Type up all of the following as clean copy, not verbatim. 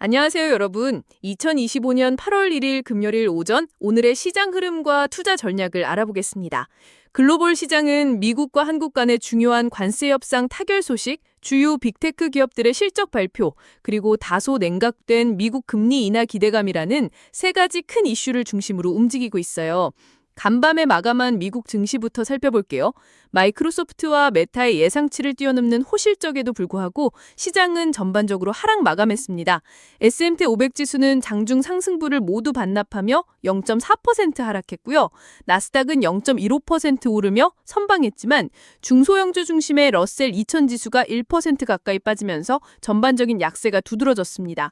안녕하세요, 여러분. 2025년 8월 1일 금요일 오전 오늘의 시장 흐름과 투자 전략을 알아보겠습니다. 글로벌 시장은 미국과 한국 간의 중요한 관세 협상 타결 소식, 주요 빅테크 기업들의 실적 발표, 그리고 다소 냉각된 미국 금리 인하 기대감이라는 세 가지 큰 이슈를 중심으로 움직이고 있어요. 간밤에 마감한 미국 증시부터 살펴볼게요. 마이크로소프트와 메타의 예상치를 뛰어넘는 호실적에도 불구하고 시장은 전반적으로 하락 마감했습니다. S&P 500 지수는 장중 상승부를 모두 반납하며 0.4% 하락했고요. 나스닥은 0.15% 오르며 선방했지만 중소형주 중심의 러셀 2000 지수가 1% 가까이 빠지면서 전반적인 약세가 두드러졌습니다.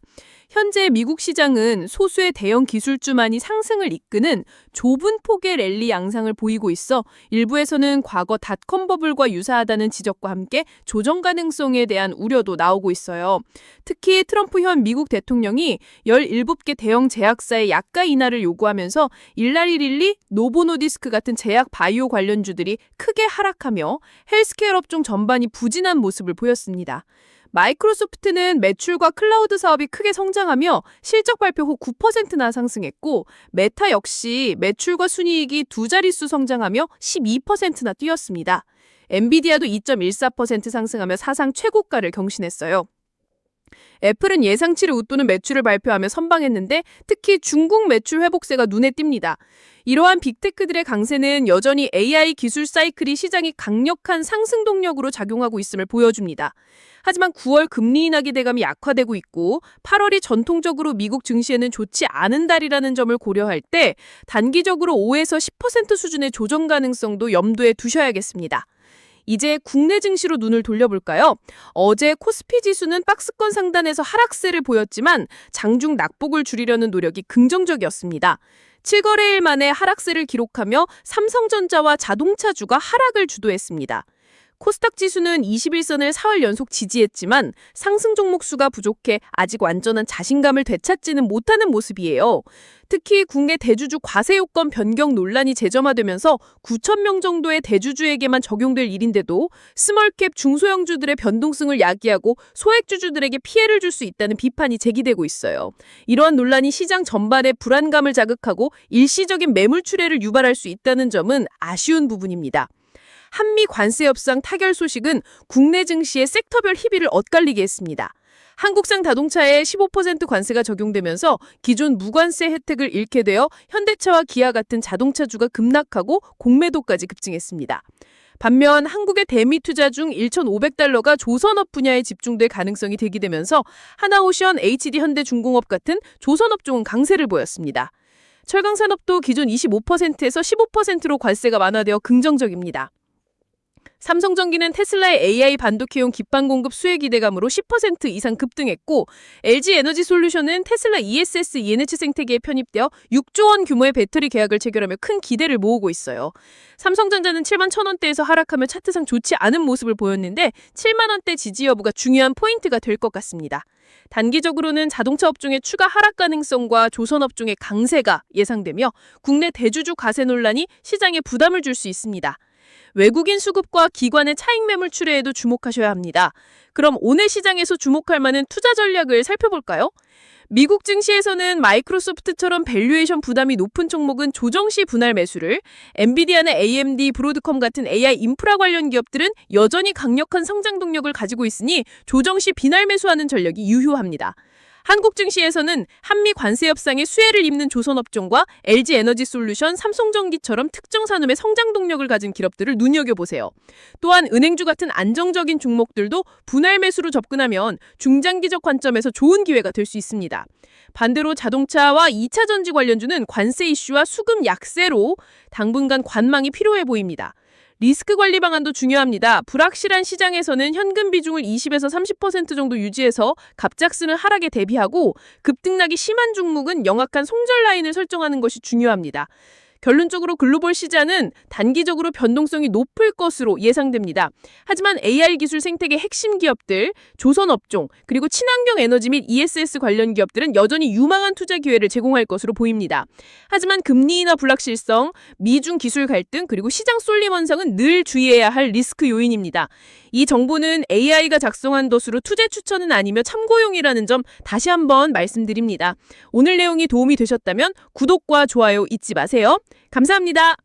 현재 미국 시장은 소수의 대형 기술주만이 상승을 이끄는 좁은 폭의 랠리 양상을 보이고 있어 일부에서는 과거 닷컴 버블과 유사하다는 지적과 함께 조정 가능성에 대한 우려도 나오고 있어요. 특히 트럼프 현 미국 대통령이 17개 대형 제약사의 약가 인하를 요구하면서 일라리릴리, 노보노디스크 같은 제약 바이오 관련주들이 크게 하락하며 헬스케어 업종 전반이 부진한 모습을 보였습니다. 마이크로소프트는 매출과 클라우드 사업이 크게 성장하며 실적 발표 후 9%나 상승했고 메타 역시 매출과 순이익이 두 자릿수 성장하며 12%나 뛰었습니다. 엔비디아도 2.14% 상승하며 사상 최고가를 경신했어요. 애플은 예상치를 웃도는 매출을 발표하며 선방했는데 특히 중국 매출 회복세가 눈에 띕니다. 이러한 빅테크들의 강세는 여전히 AI 기술 사이클이 시장이 강력한 상승 동력으로 작용하고 있음을 보여줍니다. 하지만 9월 금리 인하 기대감이 약화되고 있고 8월이 전통적으로 미국 증시에는 좋지 않은 달이라는 점을 고려할 때 단기적으로 5에서 10% 수준의 조정 가능성도 염두에 두셔야겠습니다. 이제 국내 증시로 눈을 돌려볼까요? 어제 코스피 지수는 박스권 상단에서 하락세를 보였지만 장중 낙폭을 줄이려는 노력이 긍정적이었습니다. 7거래일 만에 하락세를 기록하며 삼성전자와 자동차주가 하락을 주도했습니다. 코스닥 지수는 21선을 4월 연속 지지했지만 상승 종목 수가 부족해 아직 완전한 자신감을 되찾지는 못하는 모습이에요. 특히 국내 대주주 과세 요건 변경 논란이 재점화되면서 9,000명 정도의 대주주에게만 적용될 일인데도 스몰캡 중소형주들의 변동성을 야기하고 소액주주들에게 피해를 줄 수 있다는 비판이 제기되고 있어요. 이러한 논란이 시장 전반의 불안감을 자극하고 일시적인 매물 출회를 유발할 수 있다는 점은 아쉬운 부분입니다. 한미 관세 협상 타결 소식은 국내 증시의 섹터별 희비를 엇갈리게 했습니다. 한국산 자동차에 15% 관세가 적용되면서 기존 무관세 혜택을 잃게 되어 현대차와 기아 같은 자동차주가 급락하고 공매도까지 급증했습니다. 반면 한국의 대미 투자 중 1,500달러가 조선업 분야에 집중될 가능성이 제기되면서 하나오션, HD현대중공업 같은 조선업종은 강세를 보였습니다. 철강산업도 기존 25%에서 15%로 관세가 완화되어 긍정적입니다. 삼성전기는 테슬라의 AI 반도체용 기판 공급 수혜 기대감으로 10% 이상 급등했고 LG에너지솔루션은 테슬라 ESS ENH 생태계에 편입되어 6조 원 규모의 배터리 계약을 체결하며 큰 기대를 모으고 있어요. 삼성전자는 7만 1,000원대에서 하락하며 차트상 좋지 않은 모습을 보였는데 7만 원대 지지 여부가 중요한 포인트가 될 것 같습니다. 단기적으로는 자동차 업종의 추가 하락 가능성과 조선업종의 강세가 예상되며 국내 대주주 과세 논란이 시장에 부담을 줄 수 있습니다. 외국인 수급과 기관의 차익 매물 출회에도 주목하셔야 합니다. 그럼 오늘 시장에서 주목할 만한 투자 전략을 살펴볼까요? 미국 증시에서는 마이크로소프트처럼 밸류에이션 부담이 높은 종목은 조정 시 분할 매수를, 엔비디아나 AMD, 브로드컴 같은 AI 인프라 관련 기업들은 여전히 강력한 성장 동력을 가지고 있으니 조정 시 비날 매수하는 전략이 유효합니다. 한국 증시에서는 한미 관세 협상에 수혜를 입는 조선업종과 LG에너지솔루션, 삼성전기처럼 특정 산업의 성장 동력을 가진 기업들을 눈여겨보세요. 또한 은행주 같은 안정적인 종목들도 분할 매수로 접근하면 중장기적 관점에서 좋은 기회가 될 수 있습니다. 반대로 자동차와 2차 전지 관련주는 관세 이슈와 수급 약세로 당분간 관망이 필요해 보입니다. 리스크 관리 방안도 중요합니다. 불확실한 시장에서는 현금 비중을 20에서 30% 정도 유지해서 갑작스런 하락에 대비하고 급등락이 심한 종목은 명확한 손절 라인을 설정하는 것이 중요합니다. 결론적으로 글로벌 시장은 단기적으로 변동성이 높을 것으로 예상됩니다. 하지만 AR 기술 생태계 핵심 기업들, 조선업종, 그리고 친환경 에너지 및 ESS 관련 기업들은 여전히 유망한 투자 기회를 제공할 것으로 보입니다. 하지만 금리 인하 불확실성, 미중 기술 갈등, 그리고 시장 쏠림 현상은 늘 주의해야 할 리스크 요인입니다. 이 정보는 AI가 작성한 것으로 투자 추천은 아니며 참고용이라는 점 다시 한번 말씀드립니다. 오늘 내용이 도움이 되셨다면 구독과 좋아요 잊지 마세요. 감사합니다.